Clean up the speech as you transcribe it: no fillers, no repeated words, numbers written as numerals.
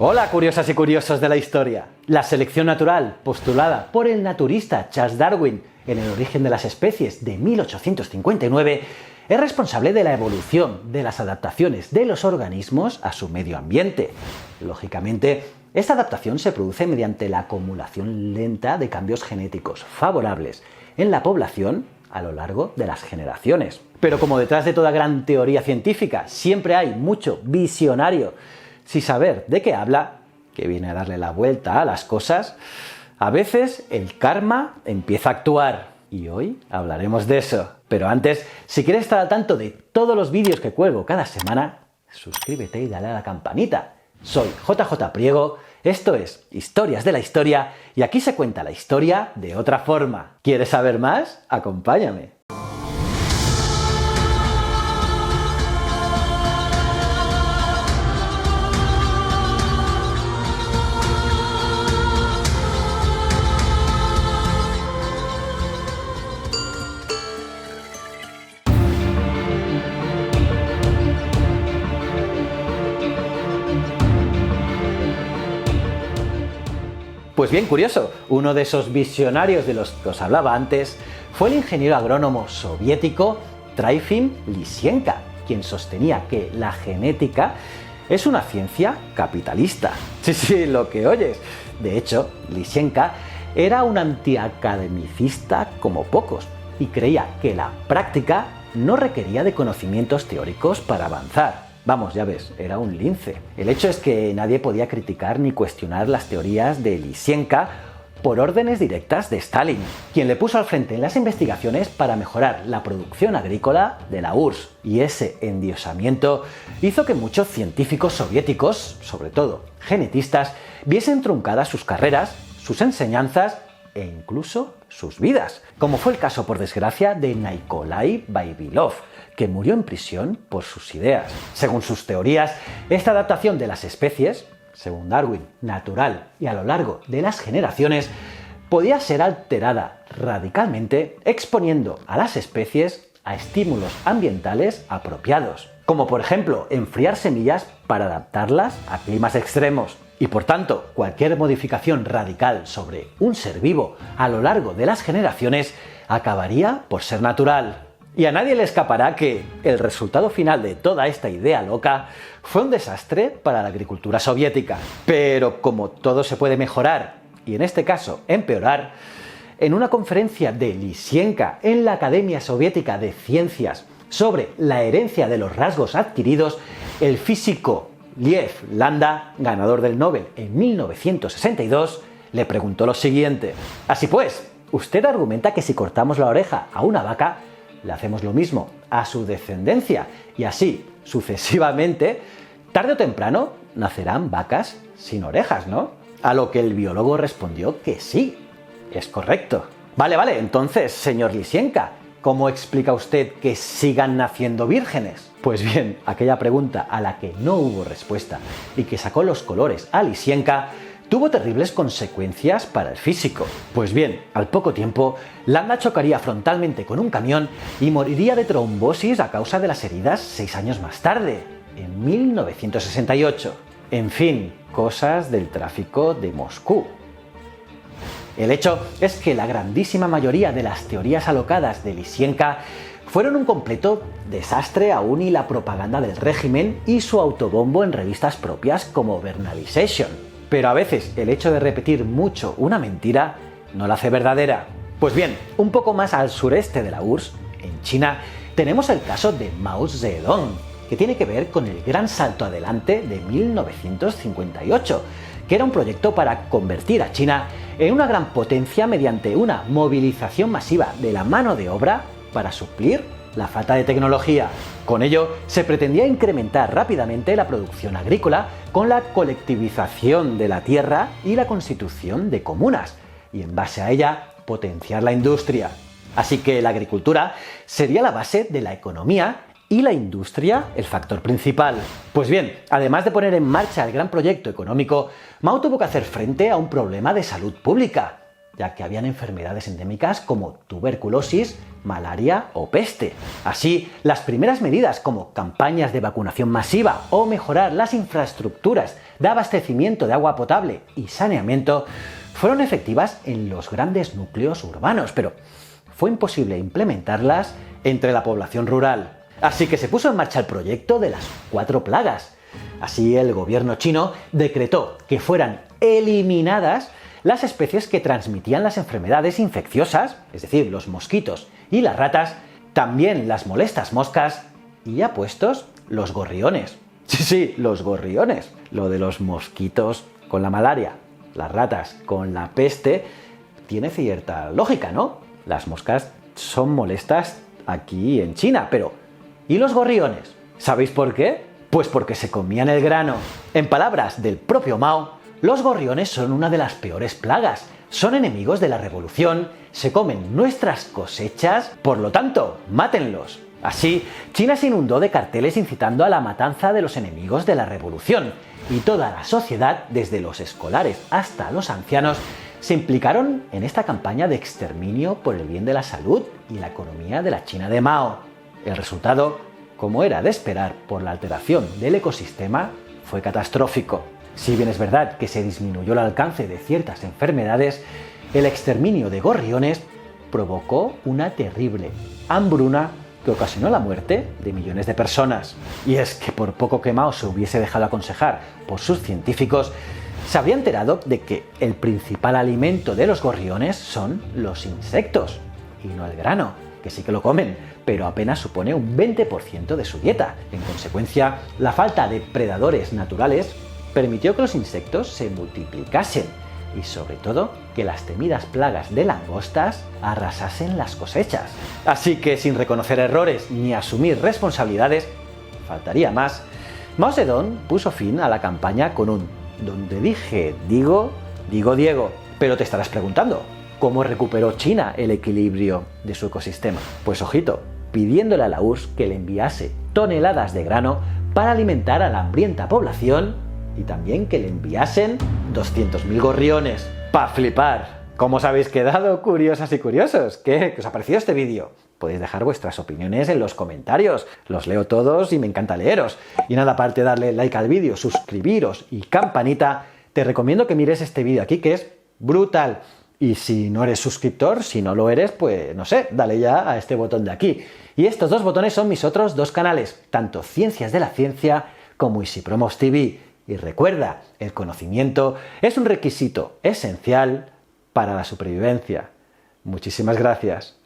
Hola, curiosas y curiosos de la historia. La selección natural, postulada por el naturista Charles Darwin en El origen de las especies de 1859, es responsable de la evolución de las adaptaciones de los organismos a su medio ambiente. Lógicamente, esta adaptación se produce mediante la acumulación lenta de cambios genéticos favorables en la población a lo largo de las generaciones. Pero como detrás de toda gran teoría científica siempre hay mucho visionario sin saber de qué habla, que viene a darle la vuelta a las cosas, a veces el karma empieza a actuar. Y hoy hablaremos de eso. Pero antes, si quieres estar al tanto de todos los vídeos que cuelgo cada semana, suscríbete y dale a la campanita. Soy JJ Priego, esto es Historias de la Historia y aquí se cuenta la historia de otra forma. ¿Quieres saber más? Acompáñame. Pues bien curioso, uno de esos visionarios de los que os hablaba antes fue el ingeniero agrónomo soviético Trofim Lisienko, quien sostenía que la genética es una ciencia capitalista. Sí, lo que oyes. De hecho, Lisienko era un antiacademicista como pocos y creía que la práctica no requería de conocimientos teóricos para avanzar. Vamos, ya ves, era un lince. El hecho es que nadie podía criticar ni cuestionar las teorías de Lisienko por órdenes directas de Stalin, quien le puso al frente en las investigaciones para mejorar la producción agrícola de la URSS. Y ese endiosamiento hizo que muchos científicos soviéticos, sobre todo genetistas, viesen truncadas sus carreras, sus enseñanzas e incluso sus vidas, como fue el caso, por desgracia, de Nikolai Vavilov, que murió en prisión por sus ideas. Según sus teorías, esta adaptación de las especies, según Darwin, natural y a lo largo de las generaciones, podía ser alterada radicalmente exponiendo a las especies a estímulos ambientales apropiados, como por ejemplo enfriar semillas para adaptarlas a climas extremos. Y por tanto, cualquier modificación radical sobre un ser vivo a lo largo de las generaciones acabaría por ser natural. Y a nadie le escapará que el resultado final de toda esta idea loca fue un desastre para la agricultura soviética. Pero como todo se puede mejorar, y en este caso empeorar, en una conferencia de Lisienko en la Academia Soviética de Ciencias sobre la herencia de los rasgos adquiridos, el físico Lev Landa, ganador del Nobel en 1962, le preguntó lo siguiente: así pues, usted argumenta que si cortamos la oreja a una vaca, le hacemos lo mismo a su descendencia y así sucesivamente, tarde o temprano nacerán vacas sin orejas, ¿no? A lo que el biólogo respondió que sí, es correcto. Vale, entonces, señor Lisienko, ¿cómo explica usted que sigan naciendo vírgenes? Pues bien, aquella pregunta a la que no hubo respuesta y que sacó los colores a Lisienko tuvo terribles consecuencias para el físico. Pues bien, al poco tiempo, Landa chocaría frontalmente con un camión y moriría de trombosis a causa de las heridas 6 años más tarde, en 1968. En fin, cosas del tráfico de Moscú. El hecho es que la grandísima mayoría de las teorías alocadas de Lisienko fueron un completo desastre aún y la propaganda del régimen y su autobombo en revistas propias como Bernalization. Pero a veces el hecho de repetir mucho una mentira no la hace verdadera. Pues bien, un poco más al sureste de la URSS, en China, tenemos el caso de Mao Zedong, que tiene que ver con el gran salto adelante de 1958, que era un proyecto para convertir a China en una gran potencia mediante una movilización masiva de la mano de obra para suplir la falta de tecnología. Con ello, se pretendía incrementar rápidamente la producción agrícola con la colectivización de la tierra y la constitución de comunas, y en base a ella, potenciar la industria. Así que la agricultura sería la base de la economía y la industria el factor principal. Pues bien, además de poner en marcha el gran proyecto económico, Mao tuvo que hacer frente a un problema de salud pública. ya que habían enfermedades endémicas como tuberculosis, malaria o peste. Así, las primeras medidas como campañas de vacunación masiva o mejorar las infraestructuras de abastecimiento de agua potable y saneamiento fueron efectivas en los grandes núcleos urbanos, pero fue imposible implementarlas entre la población rural. Así que se puso en marcha el proyecto de las 4 plagas. Así, el gobierno chino decretó que fueran eliminadas las especies que transmitían las enfermedades infecciosas, es decir, los mosquitos y las ratas, también las molestas moscas y ya puestos los gorriones. Sí, los gorriones. Lo de los mosquitos con la malaria, las ratas con la peste, tiene cierta lógica, ¿no? Las moscas son molestas aquí en China, pero ¿y los gorriones? ¿Sabéis por qué? Pues porque se comían el grano. En palabras del propio Mao, los gorriones son una de las peores plagas, son enemigos de la revolución, se comen nuestras cosechas, por lo tanto, mátenlos. Así, China se inundó de carteles incitando a la matanza de los enemigos de la revolución, y toda la sociedad, desde los escolares hasta los ancianos, se implicaron en esta campaña de exterminio por el bien de la salud y la economía de la China de Mao. El resultado, como era de esperar por la alteración del ecosistema, fue catastrófico. Si bien es verdad que se disminuyó el alcance de ciertas enfermedades, el exterminio de gorriones provocó una terrible hambruna que ocasionó la muerte de millones de personas. Y es que por poco que Mao se hubiese dejado aconsejar por sus científicos, se habría enterado de que el principal alimento de los gorriones son los insectos, y no el grano, que sí que lo comen, pero apenas supone un 20% de su dieta. En consecuencia, la falta de predadores naturales permitió que los insectos se multiplicasen y, sobre todo, que las temidas plagas de langostas arrasasen las cosechas. Así que, sin reconocer errores ni asumir responsabilidades, faltaría más, Mao Zedong puso fin a la campaña con un "donde dije digo, digo Diego". Pero te estarás preguntando, ¿cómo recuperó China el equilibrio de su ecosistema? Pues ojito, pidiéndole a la URSS que le enviase toneladas de grano para alimentar a la hambrienta población y también que le enviasen 200.000 gorriones. ¡Pa flipar! ¿Cómo os habéis quedado, curiosas y curiosos? ¿Qué os ha parecido este vídeo? Podéis dejar vuestras opiniones en los comentarios, los leo todos y me encanta leeros. Y nada, aparte de darle like al vídeo, suscribiros y campanita, te recomiendo que mires este vídeo aquí que es brutal. Y si no eres suscriptor, si no lo eres, pues no sé, dale ya a este botón de aquí. Y estos 2 botones son mis otros 2 canales, tanto Ciencias de la Ciencia como Easy Promos TV. Y recuerda, el conocimiento es un requisito esencial para la supervivencia. Muchísimas gracias.